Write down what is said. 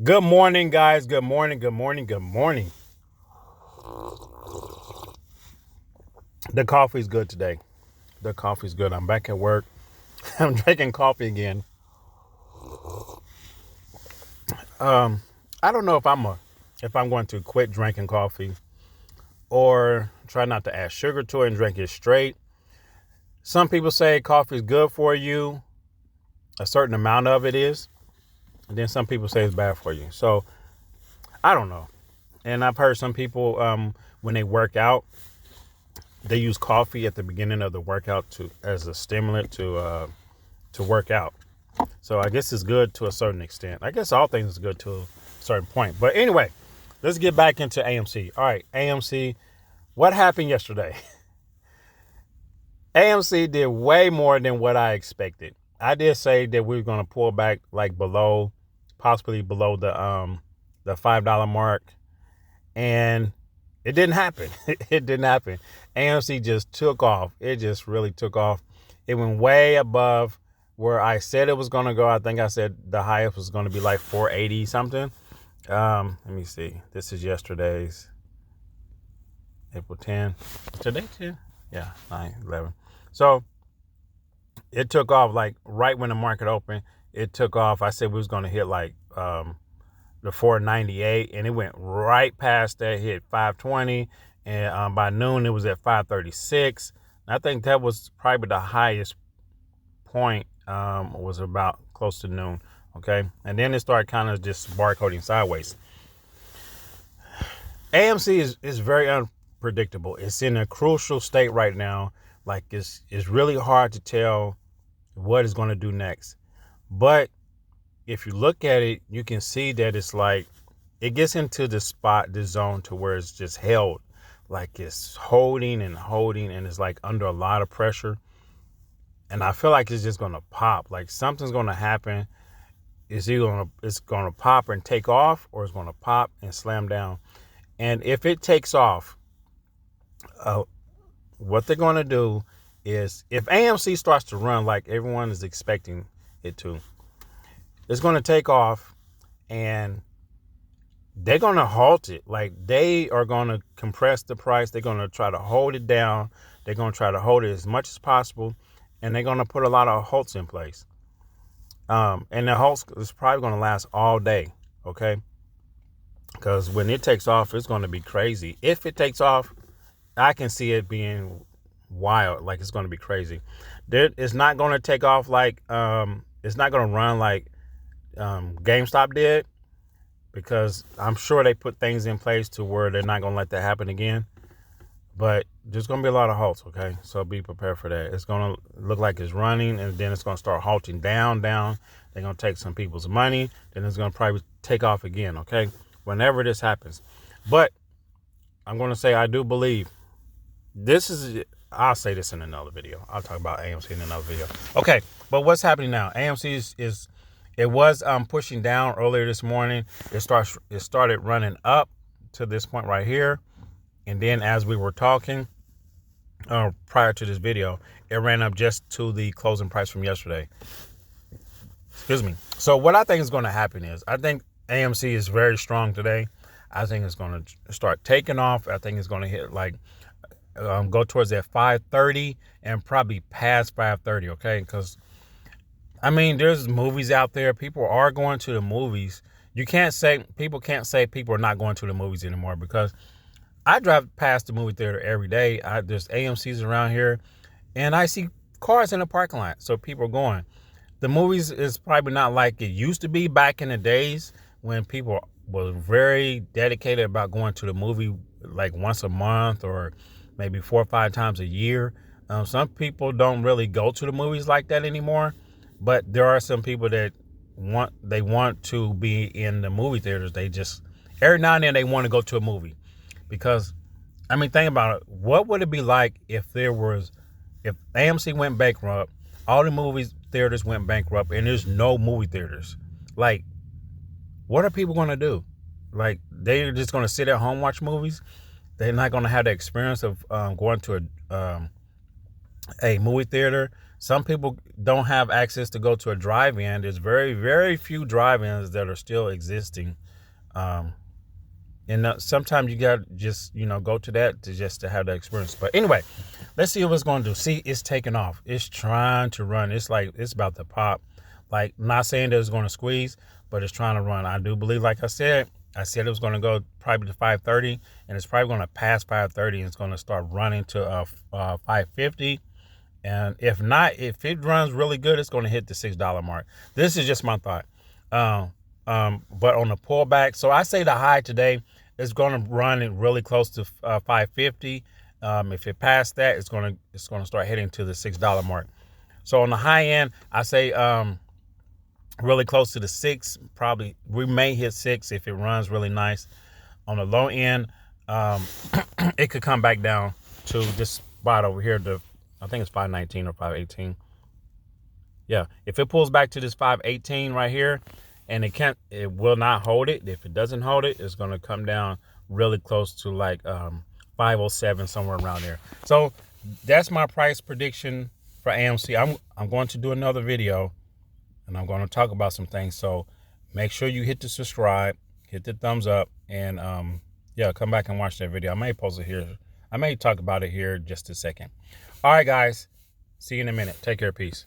Good morning, guys. Good morning. Good morning. Good morning. The coffee's good today. The coffee's good. I'm back at work. I'm drinking coffee again. I don't know if I'm going to quit drinking coffee or try not to add sugar to it and drink it straight. Some people say coffee is good for you. A certain amount of it is. And then some people say it's bad for you. So I don't know. And I've heard some people when they work out, they use coffee at the beginning of the workout as a stimulant to work out. So I guess it's good to a certain extent. I guess all things is good to a certain point. But anyway, let's get back into AMC. All right, AMC, what happened yesterday? AMC did way more than what I expected. I did say that we were going to pull back like possibly below the $5 mark, and it didn't happen. It didn't happen. AMC just took off. It just really took off. It went way above where I said it was going to go. I think I said the highest was going to be like 480 something. Let me see. This is yesterday's April 10. Today 10? Yeah, 9/11. So it took off like right when the market opened. It took off. I said we was going to hit like the 498, and it went right past that, hit 520, and by noon it was at 536. I think that was probably the highest point, was about close to noon. Okay, and then it started kind of just barcoding sideways. AMC is very unpredictable. It's in a crucial state right now. Like it's really hard to tell what it's going to do next. But if you look at it, you can see that it's like it gets into the zone to where it's just held, like it's holding, and it's like under a lot of pressure. And I feel like it's just gonna pop. Like something's gonna happen. It's gonna pop and take off, or it's gonna pop and slam down. And if it takes off, what they're gonna do is, if AMC starts to run like everyone is expecting it to, it's going to take off, and they're going to halt it. Like they are going to compress the price. They're going to try to hold it down. They're going to try to hold it as much as possible. And they're going to put a lot of halts in place. And the halts is probably going to last all day. Okay. Because when it takes off, it's going to be crazy. If it takes off, I can see it being wild. Like it's going to be crazy. It's not going to take off like, it's not going to run like GameStop did, because I'm sure they put things in place to where they're not going to let that happen again. But there's going to be a lot of halts, okay? So be prepared for that. It's going to look like it's running, and then it's going to start halting down. They're going to take some people's money. Then it's going to probably take off again, okay? Whenever this happens. But I'm going to say I do believe I'll say this in another video. I'll talk about AMC in another video. Okay, but what's happening now? AMC is it was pushing down earlier this morning. It started running up to this point right here. And then as we were talking prior to this video, it ran up just to the closing price from yesterday. Excuse me. So what I think is going to happen is, I think AMC is very strong today. I think it's going to start taking off. I think it's going to hit like go towards that 530 and probably past 530. Okay, because I mean, there's movies out there. People are going to the movies. People can't say people are not going to the movies anymore, because I drive past the movie theater every day. There's AMC's around here, and I see cars in the parking lot. So people are going. The movies is probably not like it used to be back in the days when people were very dedicated about going to the movie like once a month or maybe 4 or 5 times a year. Some people don't really go to the movies like that anymore. But there are some people that want to be in the movie theaters. They just, every now and then they want to go to a movie. Because, I mean, think about it. What would it be like if AMC went bankrupt, all the movie theaters went bankrupt, and there's no movie theaters? Like, what are people going to do? Like, they're just going to sit at home, watch movies? They're not going to have the experience of going to a movie theater, Some people don't have access to go to a drive-in. There's very, very few drive-ins that are still existing. And sometimes you got to just, go to that to have that experience. But anyway, let's see what it's going to do. See, it's taking off. It's trying to run. It's like it's about to pop. Like, not saying that it's going to squeeze, but it's trying to run. I do believe, like I said it was going to go probably to 530, and it's probably going to pass 530, and it's going to start running to 550. And if not, if it runs really good, it's going to hit the $6 mark. This is just my thought. But on the pullback, so I say the high today is going to run it really close to 550. If it passed that, it's going to start hitting to the $6 mark. So on the high end, I say really close to the 6. Probably we may hit 6 if it runs really nice. On the low end, it could come back down to this spot over here. I think it's 519 or 518. Yeah, if it pulls back to this 518 right here, and it will not hold it. If it doesn't hold it, it's going to come down really close to like 507, somewhere around there. So that's my price prediction for AMC. I'm going to do another video, and I'm going to talk about some things. So make sure you hit the subscribe, hit the thumbs up, and yeah, come back and watch that video. I may post it here. I may talk about it here in just a second. All right, guys. See you in a minute. Take care. Peace.